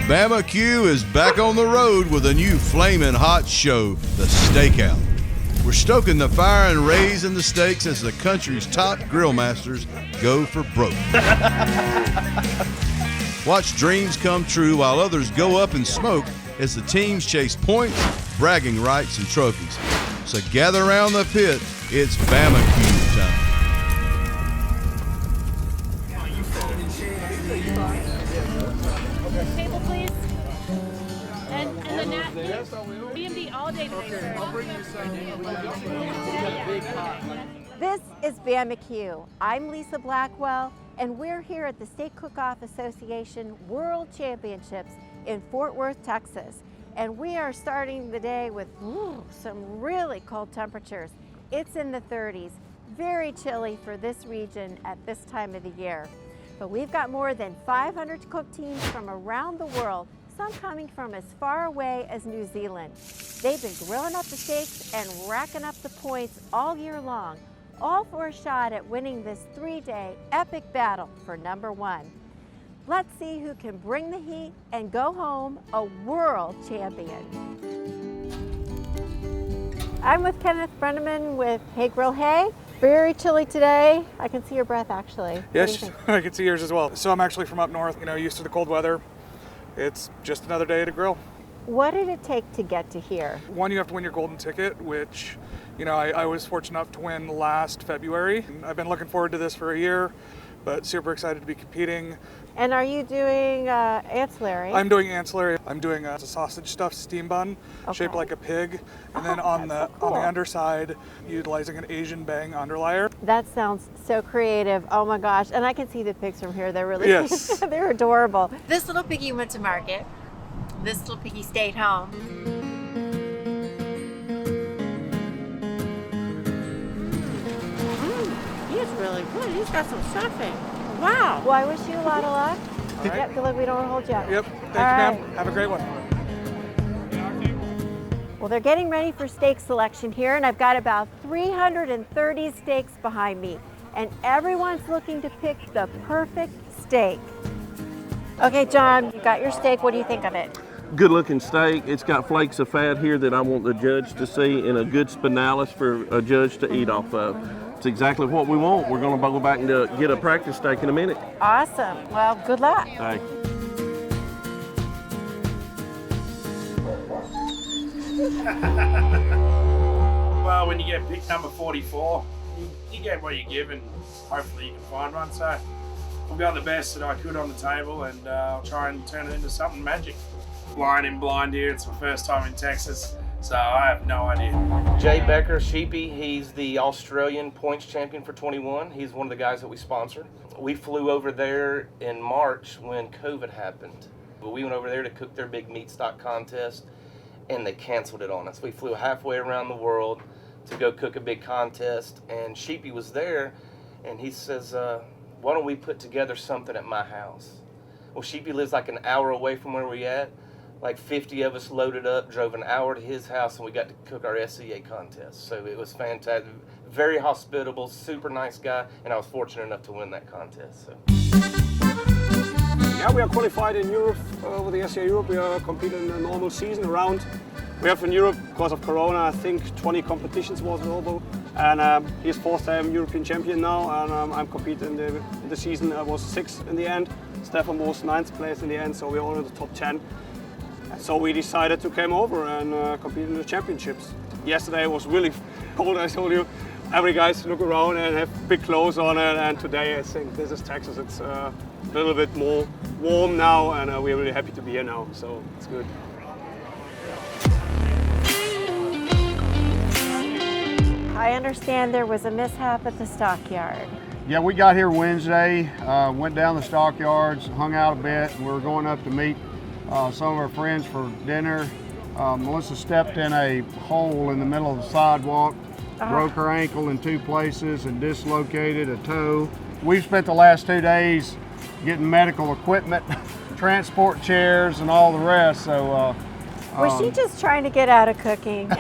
Bama-Q is back on the road with a new flaming hot show, the Stakeout. We're stoking the fire and raising the stakes as the country's top grill masters go for broke. Watch dreams come true while others go up in smoke as the teams chase points, bragging rights, and trophies. So gather around the pit, it's Bama-Q time. Table, please. And the napkin. B&B all day today, sir. I'll bring you some. This is Bama-Q. I'm Lisa Blackwell, and we're here at the Steak Cook-Off Association World Championships in Fort Worth, Texas. And we are starting the day with some really cold temperatures. It's in the 30s, very chilly for this region at this time of the year. But we've got more than 500 cook teams from around the world, some coming from as far away as New Zealand. They've been grilling up the steaks and racking up the points all year long, all for a shot at winning this 3-day epic battle for number one. Let's see who can bring the heat and go home a world champion. I'm with Kenneth Brenneman with Hey Grill Hey. Very chilly today. I can see your breath actually. Yes, I can see yours as well. So I'm actually from up north, used to the cold weather. It's just another day to grill. What did it take to get to here? One, you have to win your golden ticket, which, I was fortunate enough to win last February. I've been looking forward to this for a year, but super excited to be competing. And are you doing ancillary? I'm doing ancillary. I'm doing a sausage stuffed steam bun, shaped like a pig. And then on the underside, utilizing an Asian bang underlayer. That sounds so creative. Oh my gosh. And I can see the pigs from here. They're really, yes. They're adorable. This little piggy went to market. This little piggy stayed home. He's really good. He's got some stuffing. Wow. Well, I wish you a lot of luck. Right. Yep, good luck. We don't want to hold you up. Yep. Thank you, ma'am. Have a great one. Well, they're getting ready for steak selection here, and I've got about 330 steaks behind me, and everyone's looking to pick the perfect steak. Okay, John, you got your steak. What do you think of it? Good looking steak. It's got flakes of fat here that I want the judge to see, and a good spinalis for a judge to eat off of. It's exactly what we want. We're going to go back and get a practice steak in a minute. Awesome. Well, good luck. Hey. Well, when you get pick number 44, you get what you give, and hopefully you can find one. So I've got the best that I could on the table, and I'll try and turn it into something magic. Flying in blind here, it's my first time in Texas, so I have no idea. Jay Becker, Sheepy, he's the Australian points champion for 21. He's one of the guys that we sponsored. We flew over there in March when COVID happened. We went over there to cook their big meat stock contest, and they canceled it on us. We flew halfway around the world to go cook a big contest, and Sheepy was there, and he says, why don't we put together something at my house? Well, Sheepy lives like an hour away from where we're at. Like 50 of us loaded up, drove an hour to his house, and we got to cook our SCA contest. So it was fantastic. Very hospitable, super nice guy, and I was fortunate enough to win that contest. So. Yeah, we are qualified in Europe over the SCA Europe. We are competing in a normal season around. We have in Europe, because of Corona, I think 20 competitions was available. And he's fourth time European champion now, and I'm competing in the season. I was 6th in the end. Stefan was 9th place in the end, so we're all in the top 10. So we decided to come over and compete in the championships. Yesterday was really cold, I told you. Every guys look around and have big clothes on it, and today I think this is Texas. It's a little bit more warm now, and we're really happy to be here now, so it's good. I understand there was a mishap at the stockyard. Yeah, we got here Wednesday, went down the stockyards, hung out a bit, and we were going up to meet some of our friends for dinner. Melissa stepped in a hole in the middle of the sidewalk, broke her ankle in 2 places and dislocated a toe. We've spent the last 2 days getting medical equipment, transport chairs and all the rest, so. Was she just trying to get out of cooking? You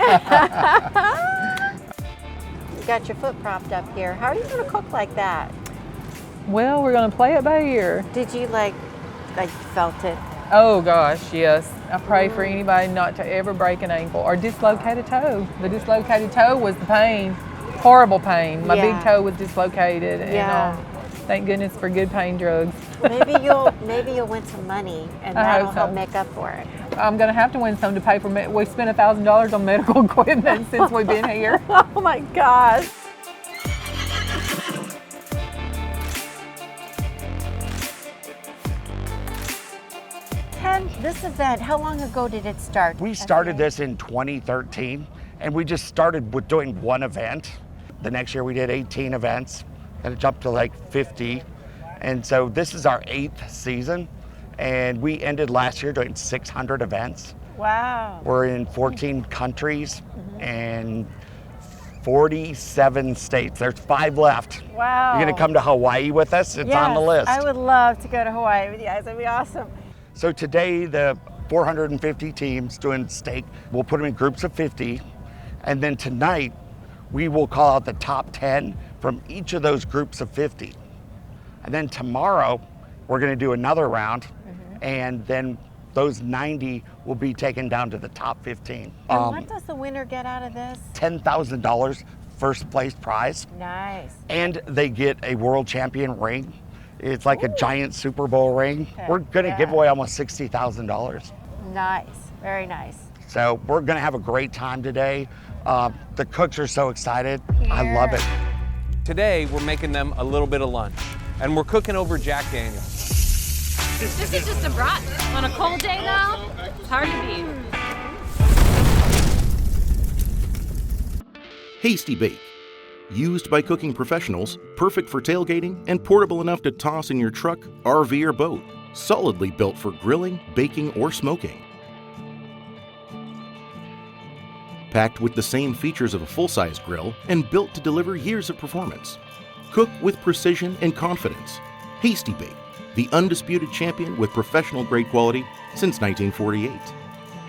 got your foot propped up here. How are you gonna cook like that? Well, we're gonna play it by ear. Did you like felt it Oh gosh, yes. I pray for anybody not to ever break an ankle or dislocate a toe. The dislocated toe was the pain, horrible pain. My big toe was dislocated, and thank goodness for good pain drugs. maybe you'll win some money, and that'll help make up for it. I'm going to have to win some to pay for. We spent $1,000 on medical equipment since we've been here. Oh my gosh. Ken, this event, how long ago did it start? We started this in 2013, and we just started with doing one event. The next year we did 18 events, and it jumped to like 50. And so this is our 8th season, and we ended last year doing 600 events. Wow. We're in 14 countries and 47 states. There's 5 left. Wow. You're gonna come to Hawaii with us? It's on the list. I would love to go to Hawaii with you guys. That'd be awesome. So today, the 450 teams doing steak, we'll put them in groups of 50. And then tonight, we will call out the top 10 from each of those groups of 50. And then tomorrow, we're gonna do another round, and then those 90 will be taken down to the top 15. And what does the winner get out of this? $10,000 first place prize. Nice. And they get a world champion ring. It's like a giant Super Bowl ring. We're gonna give away almost $60,000. Nice, very nice. So we're gonna have a great time today. The cooks are so excited. I love it. Today, we're making them a little bit of lunch, and we're cooking over Jack Daniels. This is just a brat. On a cold day though, it's hard to beat. Hasty Bake. Used by cooking professionals, perfect for tailgating, and portable enough to toss in your truck, RV, or boat. Solidly built for grilling, baking, or smoking. Packed with the same features of a full-size grill and built to deliver years of performance. Cook with precision and confidence. Hasty Bake, the undisputed champion with professional-grade quality since 1948.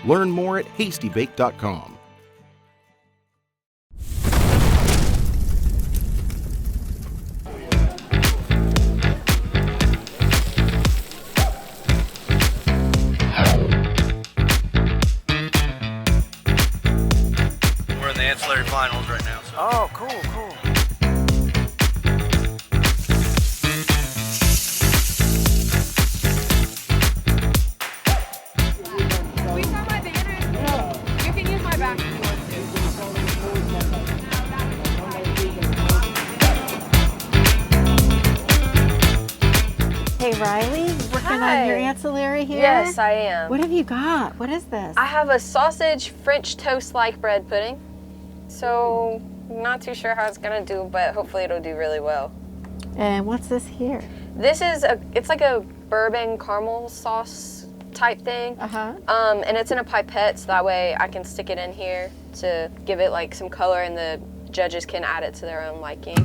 Learn more at hastybake.com. We're in the ancillary finals right now. So. Oh, cool, cool. We saw my banner. You can use my back if you want to. Hey Riley, working on your ancillary here? Yes, I am. What have you got? What is this? I have a sausage French toast-like bread pudding. So, not too sure how it's gonna do, but hopefully it'll do really well. And what's this here? This is it's like a bourbon caramel sauce type thing. And it's in a pipette, so that way I can stick it in here to give it like some color, and the judges can add it to their own liking.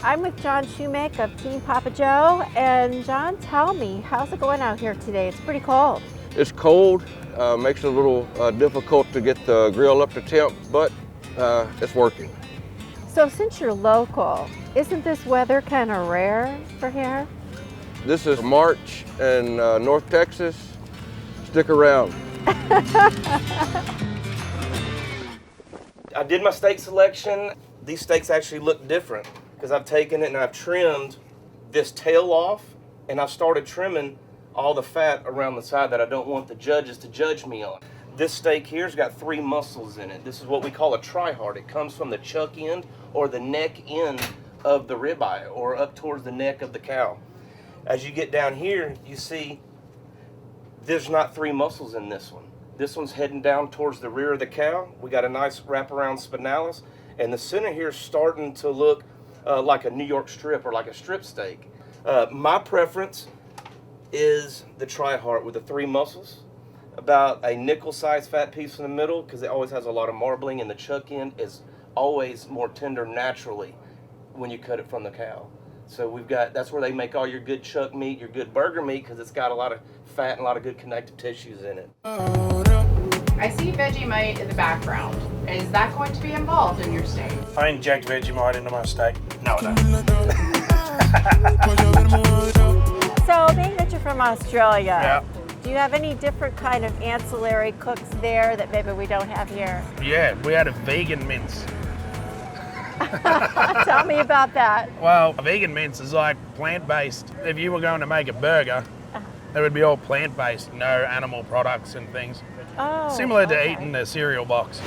I'm with John Shoemake of Team Papa Joe, and John, tell me, how's it going out here today? It's pretty cold. It's cold, makes it a little difficult to get the grill up to temp, but it's working. So since you're local, isn't this weather kind of rare for here? This is March in North Texas. Stick around. I did my steak selection. These steaks actually look different because I've taken it and I've trimmed this tail off, and I've started trimming all the fat around the side that I don't want the judges to judge me on. This steak here's got 3 muscles in it. This is what we call a tri-heart. It comes from the chuck end or the neck end of the ribeye or up towards the neck of the cow. As you get down here, you see there's not 3 muscles in this one. This one's heading down towards the rear of the cow. We got a nice wraparound spinalis, and the center here is starting to look like a New York strip or like a strip steak. My preference is the tri-heart with the 3 muscles, about a nickel-sized fat piece in the middle because it always has a lot of marbling, and the chuck end is always more tender naturally when you cut it from the cow. So we've got, that's where they make all your good chuck meat, your good burger meat, because it's got a lot of fat and a lot of good connective tissues in it. I see Vegemite in the background, Is that going to be involved in your steak? I inject Vegemite into my steak. No, no. So, being that you're from Australia, Yeah. do you have any different kind of ancillary cooks there that maybe we don't have here? Yeah, we had a vegan mince. Tell me about that. Well, a vegan mince is like plant-based. If you were going to make a burger, it would be all plant-based, no animal products and things. Oh, Similar to okay. eating a cereal box.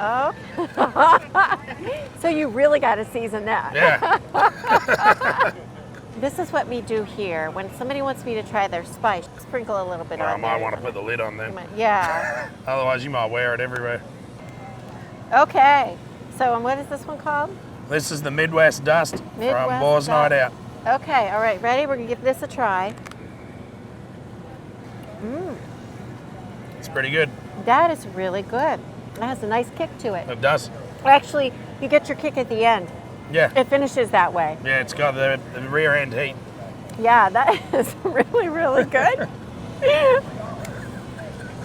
Oh. So you really got to season that. Yeah. This is what we do here. When somebody wants me to try their spice, sprinkle a little bit Well, I on might there. want to put the lid on then. Yeah. Otherwise, you might wear it everywhere. Okay. So, and what is this one called? This is the Midwest Dust from Midwest Boys Night Out. Dust. Okay. All right. Ready? We're gonna give this a try. It's pretty good. That is really good. It has a nice kick to it. It does. Actually, you get your kick at the end. Yeah. It finishes that way. Yeah, it's got the rear end heat. Yeah, that is really, really good.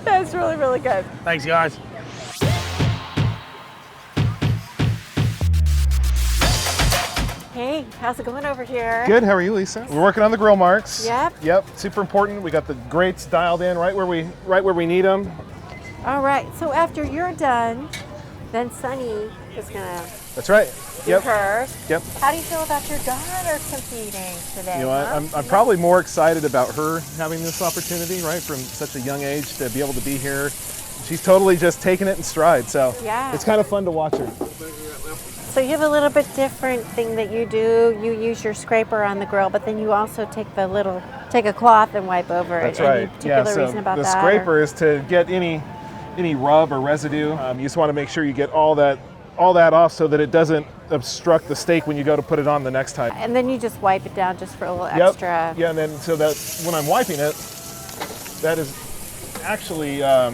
That's really, really good. Thanks, guys. Hey, how's it going over here? Good, how are you, Lisa? We're working on the grill marks. Yep. Yep, super important. We got the grates dialed in right where we need them. All right, so after you're done, then Sunny is gonna That's right. do Yep. hers. Yep. How do you feel about your daughter competing today? You know, I'm probably more excited about her having this opportunity, right, from such a young age to be able to be here. She's totally just taking it in stride, so Yeah. it's kind of fun to watch her. So you have a little bit different thing that you do. You use your scraper on the grill, but then you also take a cloth and wipe over it. That's right. Any particular reason about the that? scraper is to get any rub or residue. You just want to make sure you get all that off so that it doesn't obstruct the steak when you go to put it on the next time. And then you just wipe it down just for a little Yep. extra. Yeah, and then so that when I'm wiping it, that is actually a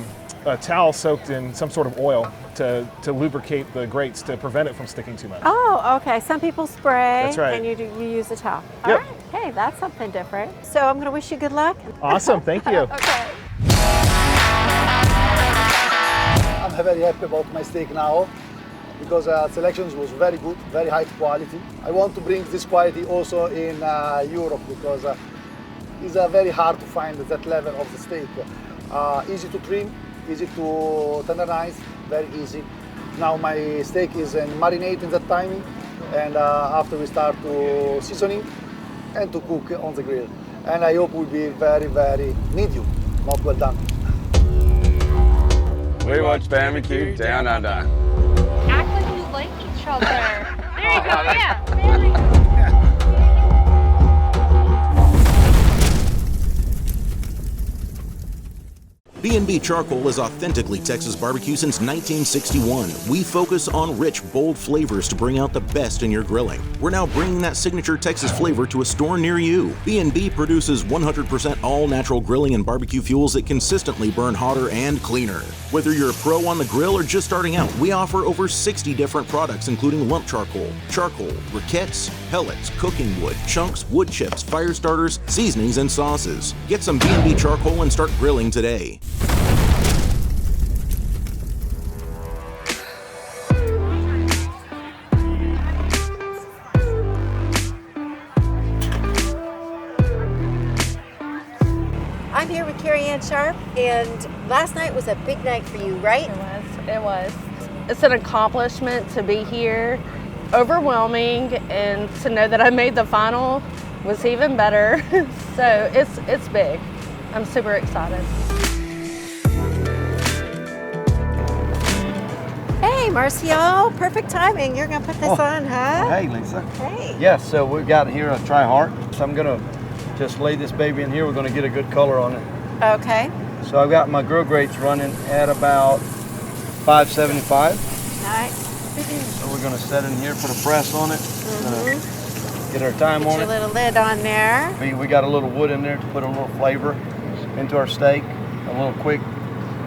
towel soaked in some sort of oil to lubricate the grates to prevent it from sticking too much. Oh, okay. Some people spray. That's right. And you use a towel. Yep. All right. Hey, that's something different. So I'm going to wish you good luck. Awesome. Thank you. Okay. I'm very happy about my steak now because selections was very good, very high quality. I want to bring this quality also in Europe because it's very hard to find that level of the steak. Easy to trim, easy to tenderize, very easy. Now my steak is marinating that timing, and after we start to seasoning and to cook on the grill. And I hope will be very, very medium, not well done. We watch Bama-Q Down Under. Act like you like each other. There you go, yeah. B&B Charcoal is authentically Texas barbecue since 1961. We focus on rich, bold flavors to bring out the best in your grilling. We're now bringing that signature Texas flavor to a store near you. B&B produces 100% all-natural grilling and barbecue fuels that consistently burn hotter and cleaner. Whether you're a pro on the grill or just starting out, we offer over 60 different products including lump charcoal, briquettes, pellets, cooking wood, chunks, wood chips, fire starters, seasonings, and sauces. Get some B&B Charcoal and start grilling today. I'm here with Carrie Ann Sharp, and last night was a big night for you, right? It was. It's an accomplishment to be here, overwhelming, and to know that I made the final was even better. So it's big. I'm super excited. Hey, Marcio, perfect timing. You're gonna put this on, huh? Hey, Lisa. Hey. Yes, so we've got here a tri-heart. So I'm gonna just lay this baby in here. We're gonna get a good color on it. Okay. So I've got my grill grates running at about 575. Nice. So we're gonna set in here, put a press on it. Get our time Put on your it. little lid on there. We got a little wood in there to put a little flavor into our steak. A little quick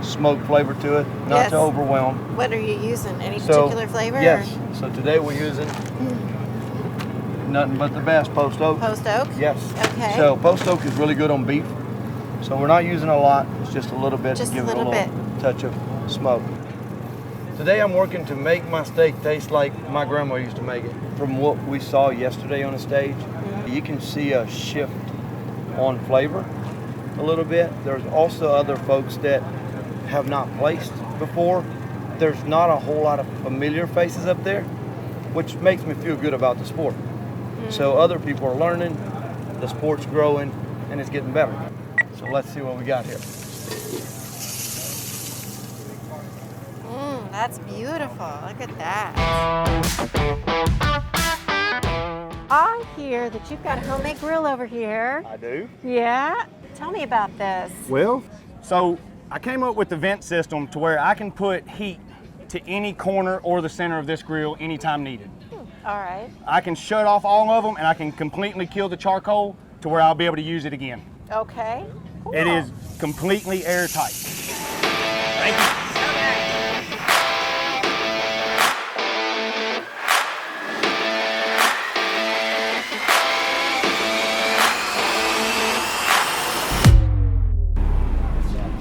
smoke flavor to it, not Yes. to overwhelm. What are you using? Any So, particular flavor? Yes. So today we're using nothing but the best, post oak. Post oak? Yes. Okay. So post oak is really good on beef. So we're not using a lot. It's just a little bit Just to give a it a little little touch of smoke. Today I'm working to make my steak taste like my grandma used to make it. From what we saw yesterday on the stage, you can see a shift on flavor a little bit. There's also other folks that have not placed before. There's not a whole lot of familiar faces up there, which makes me feel good about the sport. So other people are learning, the sport's growing, and it's getting better. So let's see what we got here. That's beautiful. Look at that. I hear that you've got a homemade grill over here. I do. Yeah? Tell me about this. Well, so I came up with the vent system to where I can put heat to any corner or the center of this grill anytime needed. All right. I can shut off all of them and I can completely kill the charcoal to where I'll be able to use it again. Okay. Cool. It is completely airtight. Thank you.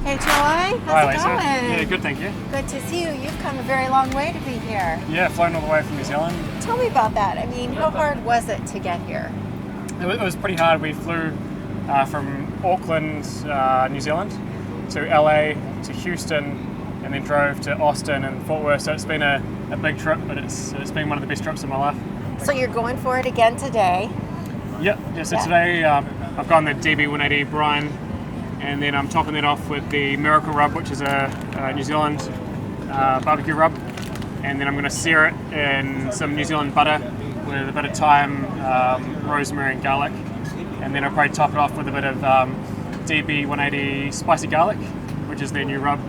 Hey, Troy. How's Hi, it Lisa. going? Yeah, good, thank you. Good to see you. You've come a very long way to be here. Yeah, flown all the way from New Zealand. Tell me about that. I mean, how hard was it to get here? It was pretty hard. We flew from Auckland, New Zealand, to LA, to Houston, and then drove to Austin and Fort Worth. So it's been a big trip, but it's been one of the best trips of my life. So you're going for it again today? Yep. Yeah, so today I've gone the DB 180 brine, and then I'm topping that off with the Miracle Rub, which is a New Zealand barbecue rub. And then I'm going to sear it in some New Zealand butter with a bit of thyme, rosemary and garlic. And then I'll probably top it off with a bit of DB 180 spicy garlic, which is their new rub.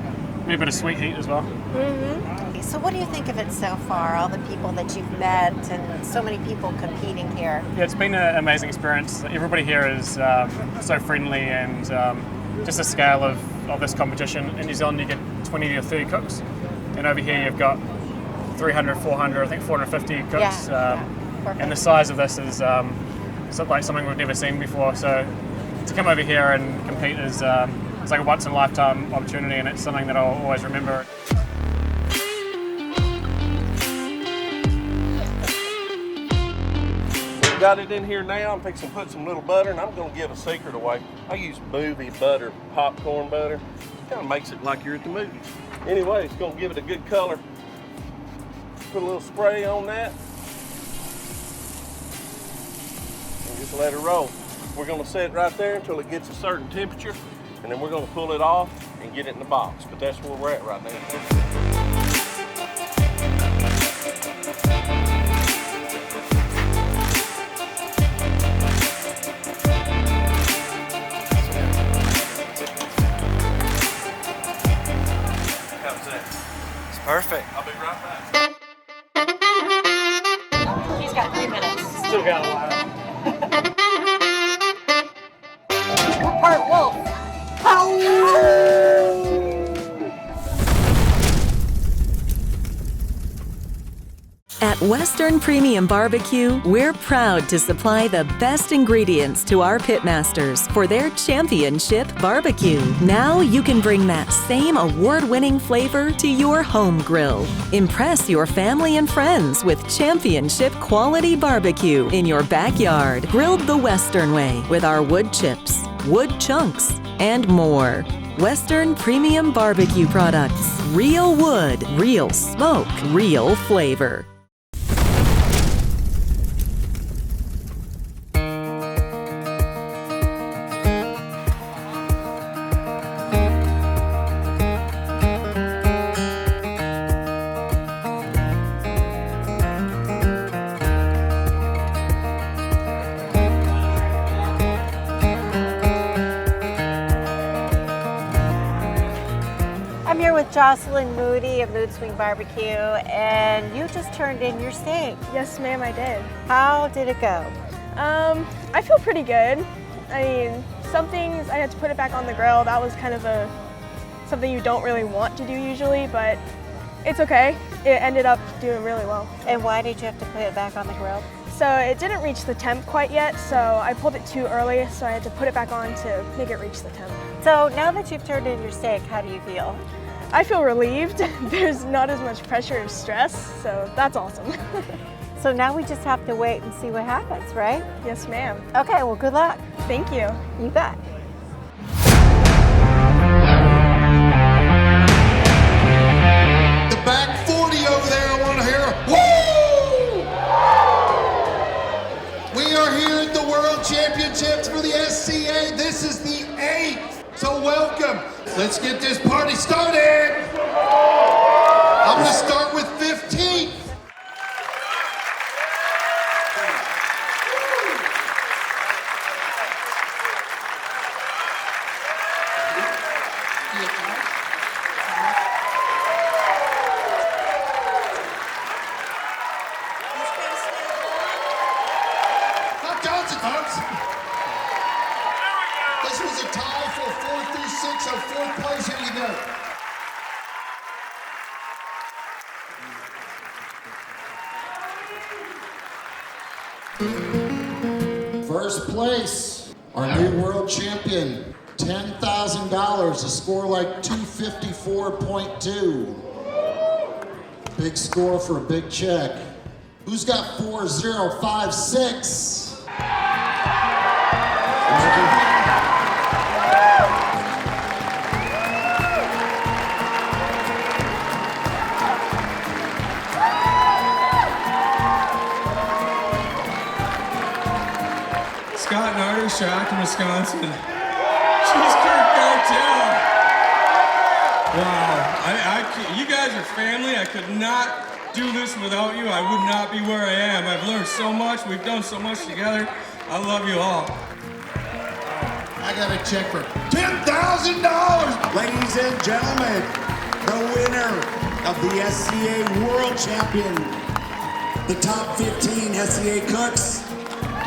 Maybe a bit of sweet heat as well. Mm-hmm. So what do you think of it so far, all the people that you've met and so many people competing here? Yeah, it's been an amazing experience. Everybody here is so friendly, and just the scale of this competition. In New Zealand you get 20 to 30 cooks, and over here you've got 300, 400, I think 450 cooks. And the size of this is like something we've never seen before. So to come over here and compete is it's like a once in a lifetime opportunity, and it's something that I'll always remember. We've got it in here now. I'm fixing to put some little butter, and I'm going to give a secret away. I use movie butter, popcorn butter. Kind of makes it like you're at the movies. Anyway, it's going to give it a good color. Put a little spray on that. And just let it roll. We're going to set it right there until it gets a certain temperature, and then we're going to pull it off and get it in the box. But that's where we're at right now. How's that? It's perfect. I'll be right back. He's got 3 minutes. Still got a while. Part wolf. At Western Premium Barbecue, we're proud to supply the best ingredients to our pitmasters for their championship barbecue. Now you can bring that same award-winning flavor to your home grill. Impress your family and friends with championship quality barbecue in your backyard, grilled the Western way with our wood chips, wood chunks, and more. Western Premium Barbecue products. Real wood, real smoke, real flavor. I'm here with Jocelyn Moody of Mood Swing Barbecue, and you just turned in your steak. Yes, ma'am, I did. How did it go? I feel pretty good. I mean, some things I had to put it back on the grill. That was kind of something you don't really want to do usually, but it's okay. It ended up doing really well. And why did you have to put it back on the grill? So it didn't reach the temp quite yet, so I pulled it too early, so I had to put it back on to make it reach the temp. So now that you've turned in your steak, how do you feel? I feel relieved. There's not as much pressure or stress, so that's awesome. So now we just have to wait and see what happens, right? Yes, ma'am. Okay, well, good luck. Thank you. You bet. The back 40 over there, I want to hear woo! We are here at the World Championships for the SCA. This is the 8th, so welcome. Let's get this party started. I'm going to start with 15th. This was a tie for 4 through 6, so 4th place, here you go. First place, our new world champion, $10,000, a score like 254.2. Big score for a big check. Who's got 4056? Scott Narder, Shocked, Wisconsin. Cheese Curd Cartel. Wow, you guys are family. I could not do this without you. I would not be where I am. I've learned so much. We've done so much together. I love you all. I got a check for $10,000. Ladies and gentlemen, the winner of the SCA World Champion, the top 15 SCA cooks.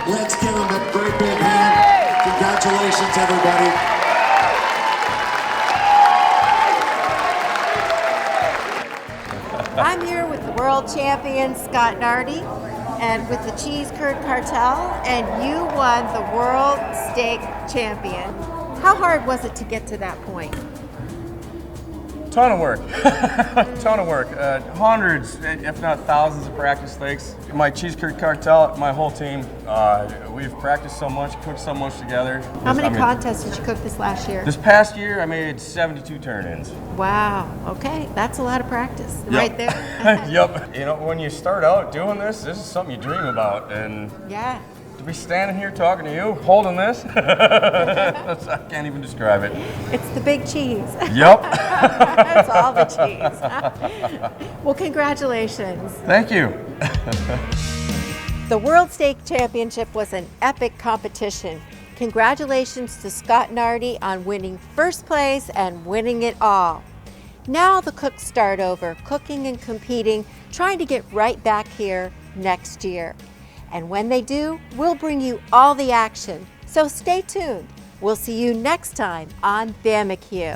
Let's give them a great big hand. Congratulations, everybody. I'm here with the world champion, Scott Nardy, and with the Cheese Curd Cartel, and you won the World Steak Champion. How hard was it to get to that point? Ton of work, ton of work. Hundreds, if not thousands of practice steaks. My Cheese Curd Cartel, my whole team, we've practiced so much, cooked so much together. How many contests did you cook this last year? This past year, I made 72 turn-ins. Wow, okay, that's a lot of practice right there. Yep. You know, when you start out doing this is something you dream about, and yeah. to be standing here talking to you, holding this, I can't even describe it. It's the big cheese. Yep. That's all the cheese. Well, congratulations. Thank you. The World Steak Championship was an epic competition. Congratulations to Scott Nardy on winning first place and winning it all. Now the cooks start over, cooking and competing, trying to get right back here next year. And when they do, we'll bring you all the action. So stay tuned. We'll see you next time on Bama-Q.